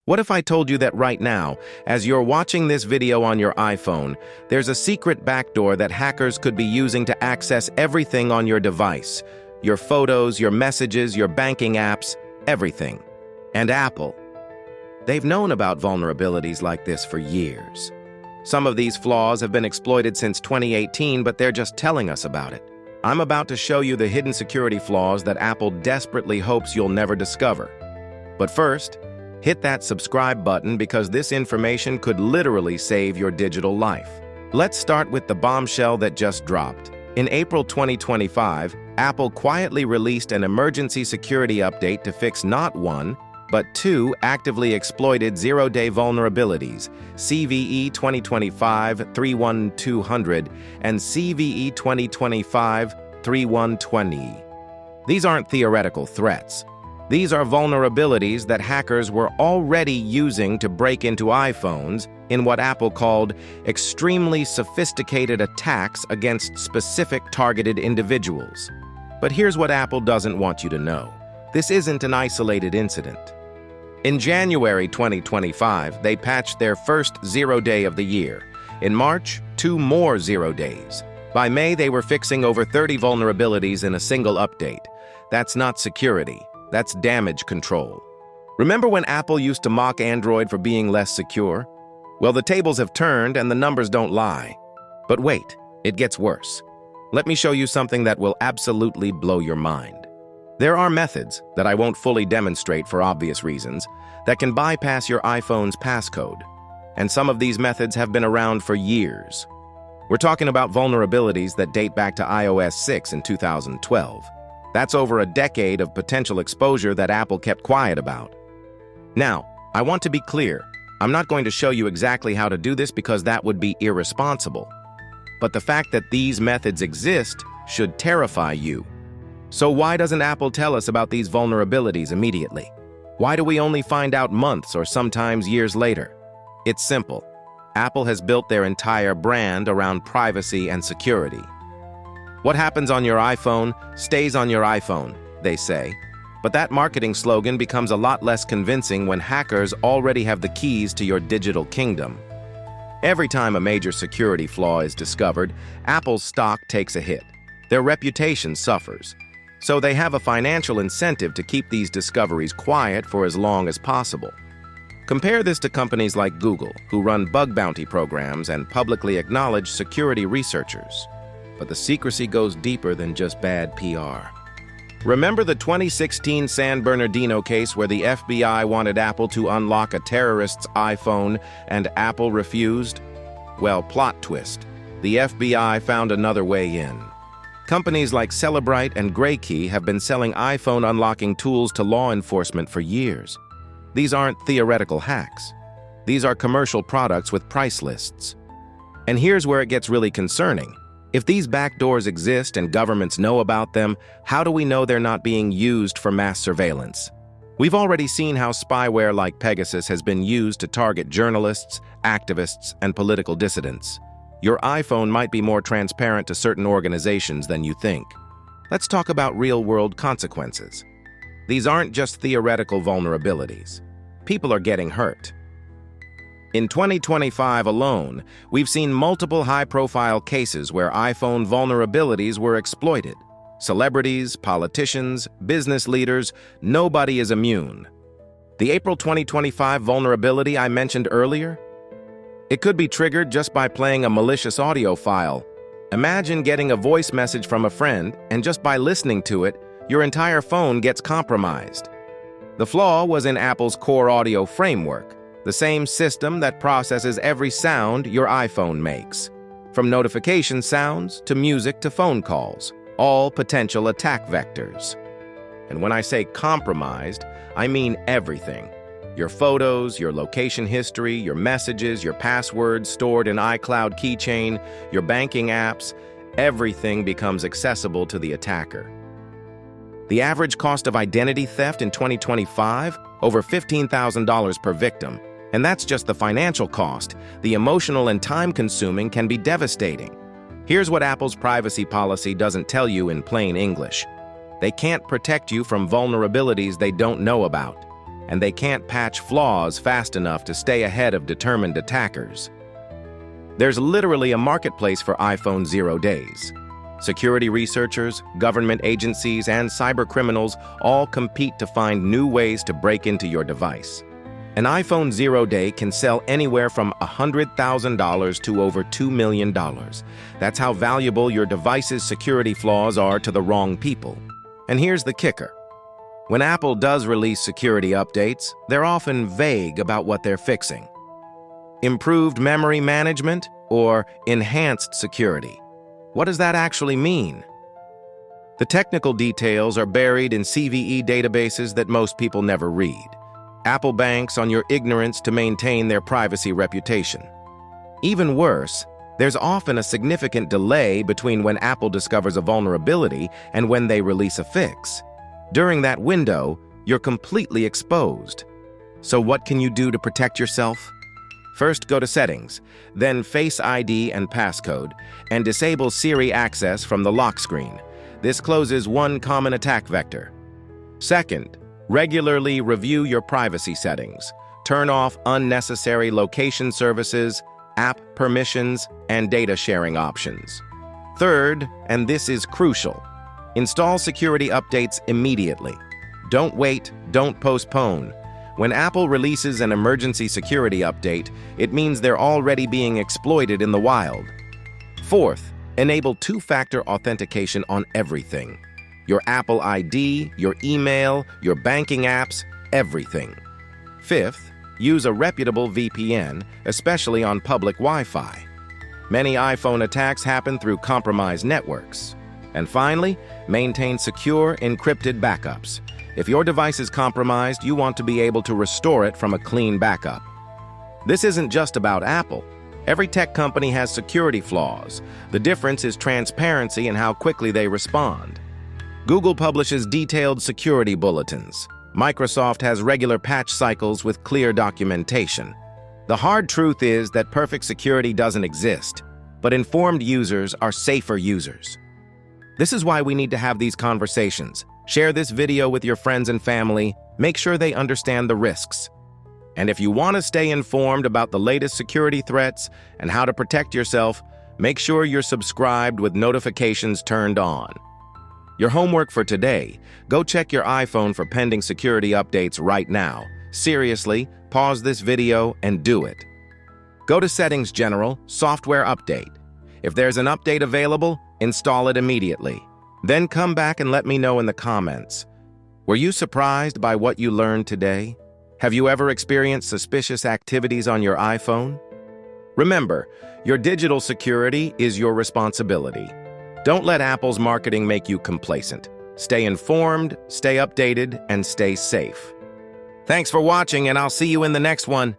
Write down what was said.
What if I told you that right now, as you're watching this video on your iPhone, there's a secret backdoor that hackers could be using to access everything on your device? Your photos, your messages, your banking apps, everything. And Apple. They've known about vulnerabilities like this for years. Some of these flaws have been exploited since 2018, but they're just telling us about it. I'm about to show you the hidden security flaws that Apple desperately hopes you'll never discover. But first, hit that subscribe button because this information could literally save your digital life. Let's start with the bombshell that just dropped. In April 2025, Apple quietly released an emergency security update to fix not one, but two actively exploited zero-day vulnerabilities, CVE 2025-31200 and CVE 2025-3120. These aren't theoretical threats. These are vulnerabilities that hackers were already using to break into iPhones in what Apple called extremely sophisticated attacks against specific targeted individuals. But here's what Apple doesn't want you to know. This isn't an isolated incident. In January 2025, they patched their first zero-day of the year. In March, 2 more zero days. By May, they were fixing over 30 vulnerabilities in a single update. That's not security. That's damage control. Remember when Apple used to mock Android for being less secure? Well, the tables have turned and the numbers don't lie. But wait, it gets worse. Let me show you something that will absolutely blow your mind. There are methods that I won't fully demonstrate for obvious reasons that can bypass your iPhone's passcode. And some of these methods have been around for years. We're talking about vulnerabilities that date back to iOS 6 in 2012. That's over a decade of potential exposure that Apple kept quiet about. Now, I want to be clear. I'm not going to show you exactly how to do this because that would be irresponsible. But the fact that these methods exist should terrify you. So why doesn't Apple tell us about these vulnerabilities immediately? Why do we only find out months or sometimes years later? It's simple. Apple has built their entire brand around privacy and security. What happens on your iPhone stays on your iPhone, they say. But that marketing slogan becomes a lot less convincing when hackers already have the keys to your digital kingdom. Every time a major security flaw is discovered, Apple's stock takes a hit. Their reputation suffers. So they have a financial incentive to keep these discoveries quiet for as long as possible. Compare this to companies like Google, who run bug bounty programs and publicly acknowledge security researchers. But the secrecy goes deeper than just bad PR. Remember the 2016 San Bernardino case where the FBI wanted Apple to unlock a terrorist's iPhone and Apple refused? Well, plot twist. The FBI found another way in. Companies like Cellebrite and Graykey have been selling iPhone unlocking tools to law enforcement for years. These aren't theoretical hacks. These are commercial products with price lists. And here's where it gets really concerning. If these backdoors exist and governments know about them, how do we know they're not being used for mass surveillance? We've already seen how spyware like Pegasus has been used to target journalists, activists, and political dissidents. Your iPhone might be more transparent to certain organizations than you think. Let's talk about real-world consequences. These aren't just theoretical vulnerabilities. People are getting hurt. In 2025 alone, we've seen multiple high-profile cases where iPhone vulnerabilities were exploited. Celebrities, politicians, business leaders, nobody is immune. The April 2025 vulnerability I mentioned earlier? It could be triggered just by playing a malicious audio file. Imagine getting a voice message from a friend, and just by listening to it, your entire phone gets compromised. The flaw was in Apple's core audio framework, the same system that processes every sound your iPhone makes. From notification sounds to music to phone calls, all potential attack vectors. And when I say compromised, I mean everything. Your photos, your location history, your messages, your passwords stored in iCloud keychain, your banking apps, everything becomes accessible to the attacker. The average cost of identity theft in 2025? Over $15,000 per victim. And that's just the financial cost. The emotional and time-consuming can be devastating. Here's what Apple's privacy policy doesn't tell you in plain English. They can't protect you from vulnerabilities they don't know about. and they can't patch flaws fast enough to stay ahead of determined attackers. There's literally a marketplace for iPhone 0 days. Security researchers, government agencies, and cybercriminals all compete to find new ways to break into your device. An iPhone 0 day can sell anywhere from $100,000 to over $2 million. That's how valuable your device's security flaws are to the wrong people. And here's the kicker. When Apple does release security updates, they're often vague about what they're fixing. Improved memory management or enhanced security? What does that actually mean? The technical details are buried in CVE databases that most people never read. Apple banks on your ignorance to maintain their privacy reputation. Even worse, there's often a significant delay between when Apple discovers a vulnerability and when they release a fix. During that window, you're completely exposed. So what can you do to protect yourself? First, go to Settings, then Face ID and Passcode, and disable Siri access from the lock screen. This closes one common attack vector. Second, regularly review your privacy settings. Turn off unnecessary location services, app permissions, and data sharing options. Third, and this is crucial, install security updates immediately. Don't wait, don't postpone. When Apple releases an emergency security update, it means they're already being exploited in the wild. Fourth, enable two-factor authentication on everything. Your Apple ID, your email, your banking apps, everything. Fifth, use a reputable VPN, especially on public Wi-Fi. Many iPhone attacks happen through compromised networks. And finally, maintain secure, encrypted backups. If your device is compromised, you want to be able to restore it from a clean backup. This isn't just about Apple. Every tech company has security flaws. The difference is transparency and how quickly they respond. Google publishes detailed security bulletins. Microsoft has regular patch cycles with clear documentation. The hard truth is that perfect security doesn't exist, but informed users are safer users. This is why we need to have these conversations. Share this video with your friends and family. Make sure they understand the risks. And if you want to stay informed about the latest security threats and how to protect yourself, make sure you're subscribed with notifications turned on. Your homework for today, go check your iPhone for pending security updates right now. Seriously, pause this video and do it. Go to Settings General, Software Update. If there's an update available, install it immediately. Then come back and let me know in the comments. Were you surprised by what you learned today? Have you ever experienced suspicious activities on your iPhone? Remember, your digital security is your responsibility. Don't let Apple's marketing make you complacent. Stay informed, stay updated, and stay safe. Thanks for watching, and I'll see you in the next one.